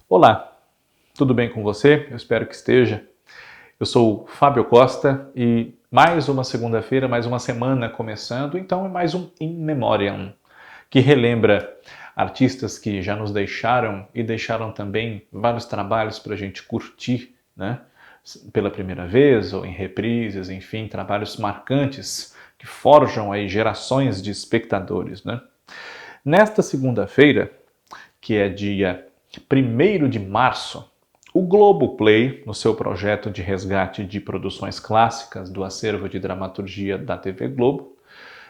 Olá, tudo bem com você? Eu espero que esteja. Eu sou o Fábio Costa e mais uma segunda-feira, mais uma semana começando, então é mais um In Memoriam, que relembra artistas que já nos deixaram e deixaram também vários trabalhos para a gente curtir, né? Pela primeira vez ou em reprises, enfim, trabalhos marcantes que forjam aí gerações de espectadores, né? Nesta segunda-feira, que é dia 1º de março, o Globoplay, no seu projeto de resgate de produções clássicas do acervo de dramaturgia da TV Globo,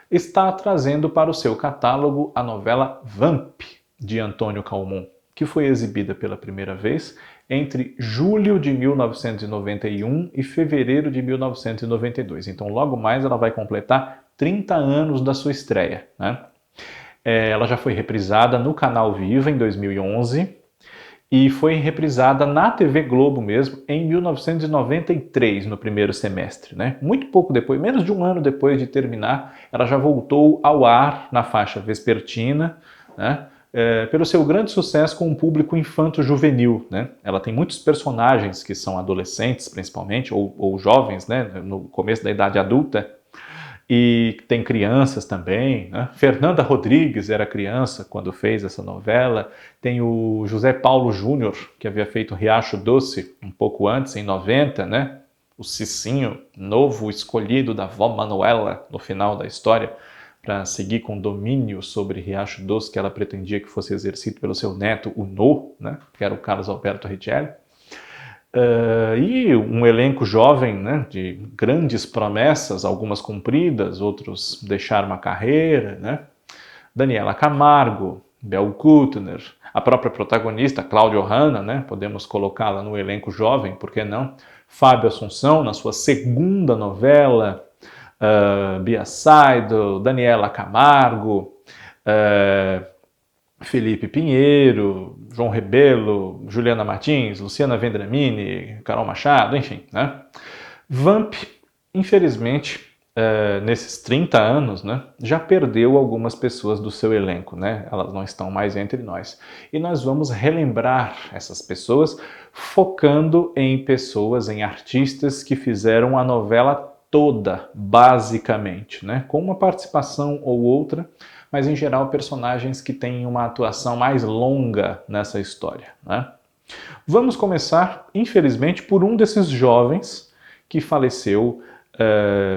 está trazendo para o seu catálogo a novela Vamp, de Antônio Calmon, que foi exibida pela primeira vez entre julho de 1991 e fevereiro de 1992. Então, logo mais ela vai completar 30 anos da sua estreia, né? Ela já foi reprisada no Canal Viva em 2011 e foi reprisada na TV Globo mesmo em 1993, no primeiro semestre, né? Muito pouco depois, menos de um ano depois de terminar, ela já voltou ao ar na faixa vespertina, né? Pelo seu grande sucesso com o público infanto-juvenil, né? Ela tem muitos personagens que são adolescentes, principalmente, ou jovens, né? No começo da idade adulta, e tem crianças também, né? Fernanda Rodrigues era criança quando fez essa novela. Tem o José Paulo Júnior, que havia feito Riacho Doce um pouco antes, em 90, né? O Cicinho, novo escolhido da vó Manuela no final da história, para seguir com domínio sobre Riacho Doce, que ela pretendia que fosse exercido pelo seu neto, o No, né? Que era o Carlos Alberto Richelli. E um elenco jovem, né, de grandes promessas, algumas cumpridas, outros deixaram a carreira, né? Daniela Camargo, Bel Kutner, a própria protagonista, Cláudia Hanna, né? Podemos colocá-la no elenco jovem, por que não? Fábio Assunção, na sua segunda novela, Bia Saido, Daniela Camargo, Felipe Pinheiro, João Rebelo, Juliana Martins, Luciana Vendramini, Carol Machado, enfim, né? Vamp, infelizmente, nesses 30 anos, né, já perdeu algumas pessoas do seu elenco, né? Elas não estão mais entre nós. E nós vamos relembrar essas pessoas focando em pessoas, em artistas que fizeram a novela toda, basicamente, né? Com uma participação ou outra, mas em geral personagens que têm uma atuação mais longa nessa história, né? Vamos começar, infelizmente, por um desses jovens que faleceu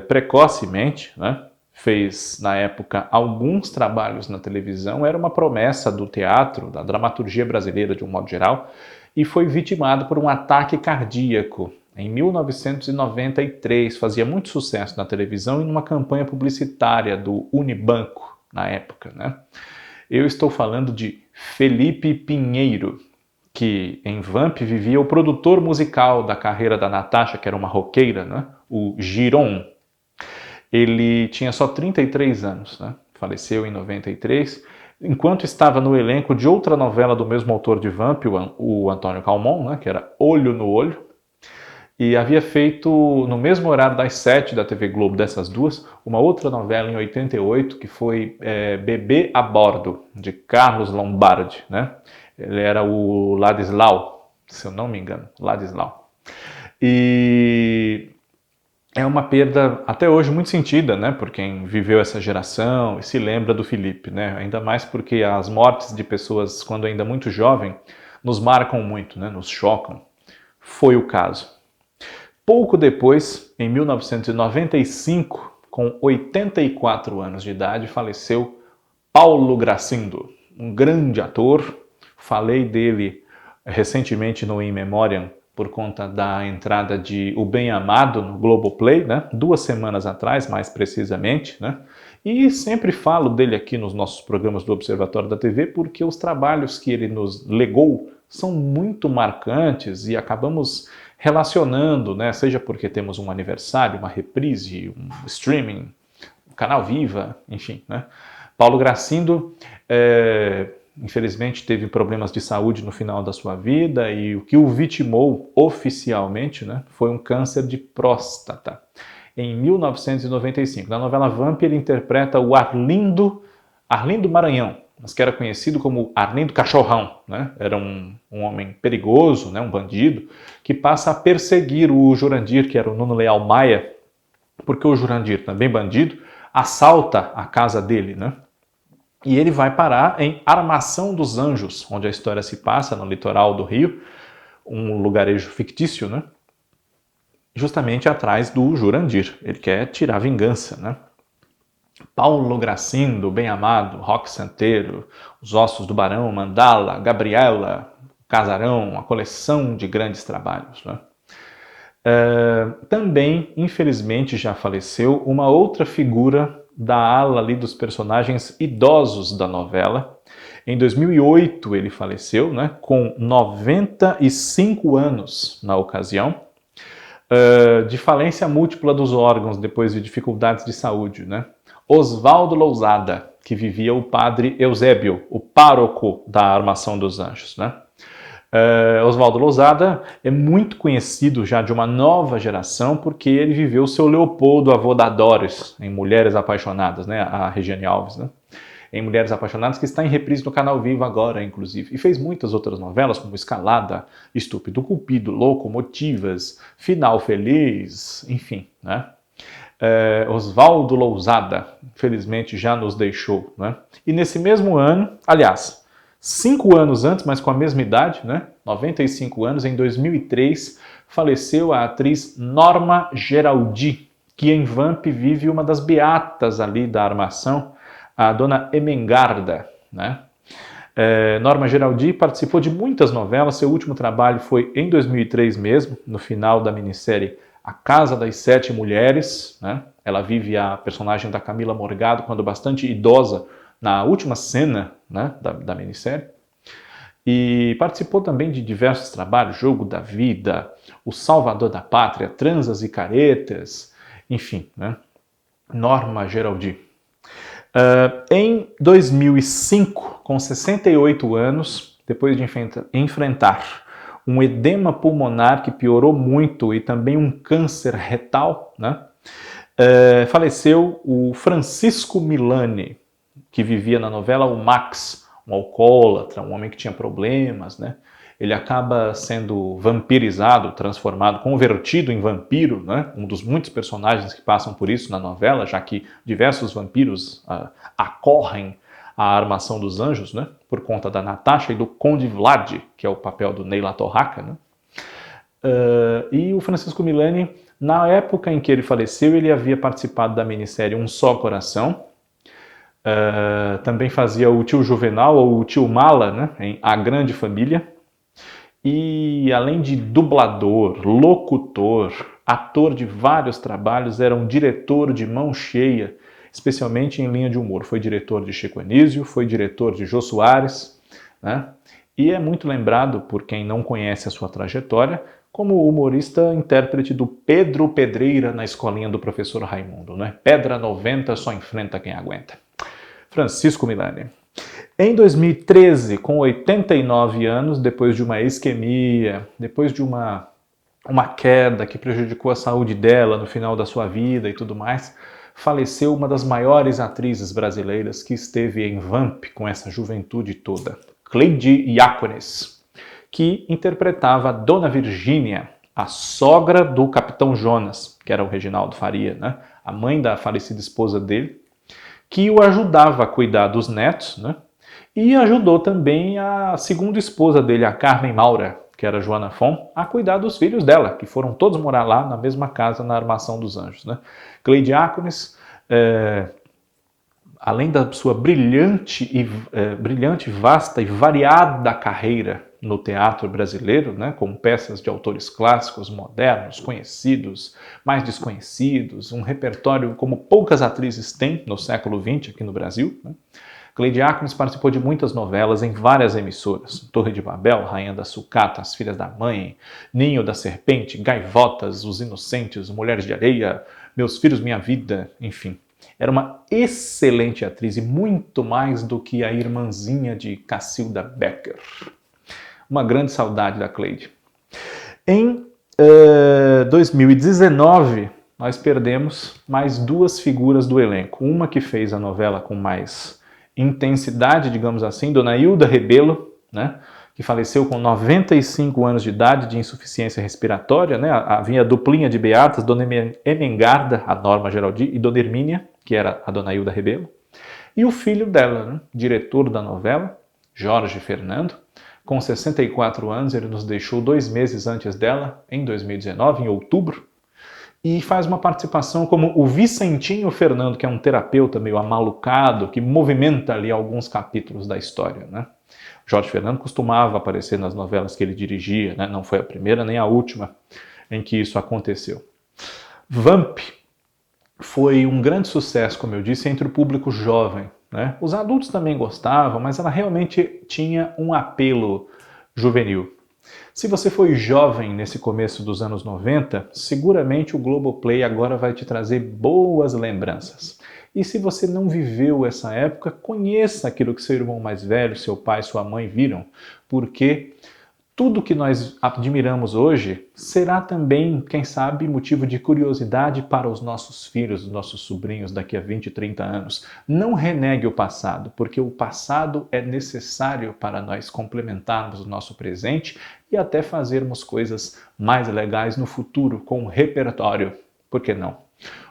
precocemente, né? Fez, na época, alguns trabalhos na televisão, era uma promessa do teatro, da dramaturgia brasileira de um modo geral, e foi vitimado por um ataque cardíaco em 1993. Fazia muito sucesso na televisão e numa campanha publicitária do Unibanco, na época, né? Eu estou falando de Felipe Pinheiro, que em Vamp vivia o produtor musical da carreira da Natasha, que era uma roqueira, né? O Giron. Ele tinha só 33 anos, né? Faleceu em 93, enquanto estava no elenco de outra novela do mesmo autor de Vamp, o Antônio Calmon, né? Que era Olho no Olho, e havia feito, no mesmo horário das 7 da TV Globo, dessas duas, uma outra novela em 88, que foi Bebê a Bordo, de Carlos Lombardi, né? Ele era o Ladislau, se eu não me engano, Ladislau. E é uma perda até hoje muito sentida, né, por quem viveu essa geração e se lembra do Felipe, né? Ainda mais porque as mortes de pessoas, quando ainda muito jovem, nos marcam muito, né? Nos chocam. Foi o caso. Pouco depois, em 1995, com 84 anos de idade, faleceu Paulo Gracindo, um grande ator. Falei dele recentemente no In Memoriam por conta da entrada de O Bem Amado no Globoplay, né? 2 semanas atrás, mais precisamente, né? E sempre falo dele aqui nos nossos programas do Observatório da TV porque os trabalhos que ele nos legou são muito marcantes e acabamos relacionando, né? Seja porque temos um aniversário, uma reprise, um streaming, um canal Viva, enfim, né? Paulo Gracindo, infelizmente, teve problemas de saúde no final da sua vida e o que o vitimou oficialmente, né, foi um câncer de próstata. Em 1995, na novela Vamp, ele interpreta o Arlindo Maranhão, mas que era conhecido como Arlindo Cachorrão, né? Era um homem perigoso, né? Um bandido, que passa a perseguir o Jurandir, que era o Nuno Leal Maia, porque o Jurandir, também bandido, assalta a casa dele, né? E ele vai parar em Armação dos Anjos, onde a história se passa, no litoral do Rio, um lugarejo fictício, né? Justamente atrás do Jurandir. Ele quer tirar vingança, né? Paulo Gracindo, Bem Amado, Roque Santeiro, Os Ossos do Barão, Mandala, Gabriela, Casarão, a coleção de grandes trabalhos, né? Também, infelizmente, já faleceu uma outra figura da ala ali dos personagens idosos da novela. Em 2008 ele faleceu, né, com 95 anos na ocasião, de falência múltipla dos órgãos depois de dificuldades de saúde, né? Oswaldo Lousada, que vivia o padre Eusébio, o pároco da Armação dos Anjos, né? Oswaldo Lousada é muito conhecido já de uma nova geração porque ele viveu o seu Leopoldo, avô da Doris, em Mulheres Apaixonadas, né? A Regiane Alves, né? Em Mulheres Apaixonadas, que está em reprise no Canal Vivo agora, inclusive. E fez muitas outras novelas, como Escalada, Estúpido Cupido, Locomotivas, Final Feliz, enfim, né? Oswaldo Lousada, infelizmente, já nos deixou, né? E nesse mesmo ano, aliás, 5 anos antes, mas com a mesma idade, né? 95 anos, em 2003, faleceu a atriz Norma Geraldi, que em Vamp vive uma das beatas ali da Armação, a dona Emengarda, né? Norma Geraldi participou de muitas novelas, seu último trabalho foi em 2003 mesmo, no final da minissérie A Casa das Sete Mulheres, né? Ela vive a personagem da Camila Morgado, quando bastante idosa, na última cena, né, da minissérie. E participou também de diversos trabalhos, Jogo da Vida, O Salvador da Pátria, Transas e Caretas, enfim, né? Norma Geraldi. Em 2005, com 68 anos, depois de enfrentar um edema pulmonar que piorou muito e também um câncer retal, né? Faleceu o Francisco Milani, que vivia na novela o Max, um alcoólatra, um homem que tinha problemas, né? Ele acaba sendo vampirizado, transformado, convertido em vampiro, né? Um dos muitos personagens que passam por isso na novela, já que diversos vampiros acorrem à Armação dos Anjos, né? Por conta da Natasha e do Conde Vlad, que é o papel do Ney Latorraca, né? E o Francisco Milani, na época em que ele faleceu, ele havia participado da minissérie Um Só Coração, também fazia o tio Juvenal ou o tio Mala, né? Em A Grande Família. E além de dublador, locutor, ator de vários trabalhos, era um diretor de mão cheia, especialmente em linha de humor. Foi diretor de Chico Anísio, foi diretor de Jô Soares, né? E é muito lembrado, por quem não conhece a sua trajetória, como humorista intérprete do Pedro Pedreira na escolinha do professor Raimundo, né? Pedra 90 só enfrenta quem aguenta. Francisco Milani. Em 2013, com 89 anos, depois de uma isquemia, depois de uma queda que prejudicou a saúde dela no final da sua vida e tudo mais, faleceu uma das maiores atrizes brasileiras que esteve em Vamp com essa juventude toda, Cleide Iácones, que interpretava Dona Virgínia, a sogra do Capitão Jonas, que era o Reginaldo Faria, né? A mãe da falecida esposa dele, que o ajudava a cuidar dos netos, né? E ajudou também a segunda esposa dele, a Carmen Maura, que era Joana Fon, a cuidar dos filhos dela, que foram todos morar lá na mesma casa na Armação dos Anjos, né? Cleide Iácones, além da sua brilhante, vasta e variada carreira no teatro brasileiro, né, com peças de autores clássicos, modernos, conhecidos, mais desconhecidos, um repertório como poucas atrizes têm no século XX aqui no Brasil, né? Cleide Iácones participou de muitas novelas em várias emissoras. Torre de Babel, Rainha da Sucata, As Filhas da Mãe, Ninho da Serpente, Gaivotas, Os Inocentes, Mulheres de Areia, Meus Filhos, Minha Vida, enfim. Era uma excelente atriz e muito mais do que a irmãzinha de Cacilda Becker. Uma grande saudade da Cleide. Em 2019, nós perdemos mais duas figuras do elenco. Uma que fez a novela com mais intensidade, digamos assim, Dona Hilda Rebelo, né, que faleceu com 95 anos de idade de insuficiência respiratória, né, havia a duplinha de beatas, Dona Emengarda, a Norma Geraldi, e Dona Hermínia, que era a Dona Hilda Rebelo, e o filho dela, né, diretor da novela, Jorge Fernando, com 64 anos, ele nos deixou 2 meses antes dela, em 2019, em outubro, e faz uma participação como o Vicentinho Fernando, que é um terapeuta meio amalucado, que movimenta ali alguns capítulos da história, né? Jorge Fernando costumava aparecer nas novelas que ele dirigia, né? Não foi a primeira nem a última em que isso aconteceu. Vamp foi um grande sucesso, como eu disse, entre o público jovem, né? Os adultos também gostavam, mas ela realmente tinha um apelo juvenil. Se você foi jovem nesse começo dos anos 90, seguramente o Globoplay agora vai te trazer boas lembranças. E se você não viveu essa época, conheça aquilo que seu irmão mais velho, seu pai, sua mãe viram, porque tudo que nós admiramos hoje será também, quem sabe, motivo de curiosidade para os nossos filhos, os nossos sobrinhos daqui a 20, 30 anos. Não renegue o passado, porque o passado é necessário para nós complementarmos o nosso presente e até fazermos coisas mais legais no futuro com um repertório. Por que não?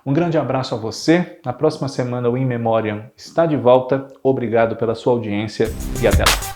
Um grande abraço a você. Na próxima semana o In Memoriam está de volta. Obrigado pela sua audiência e até lá.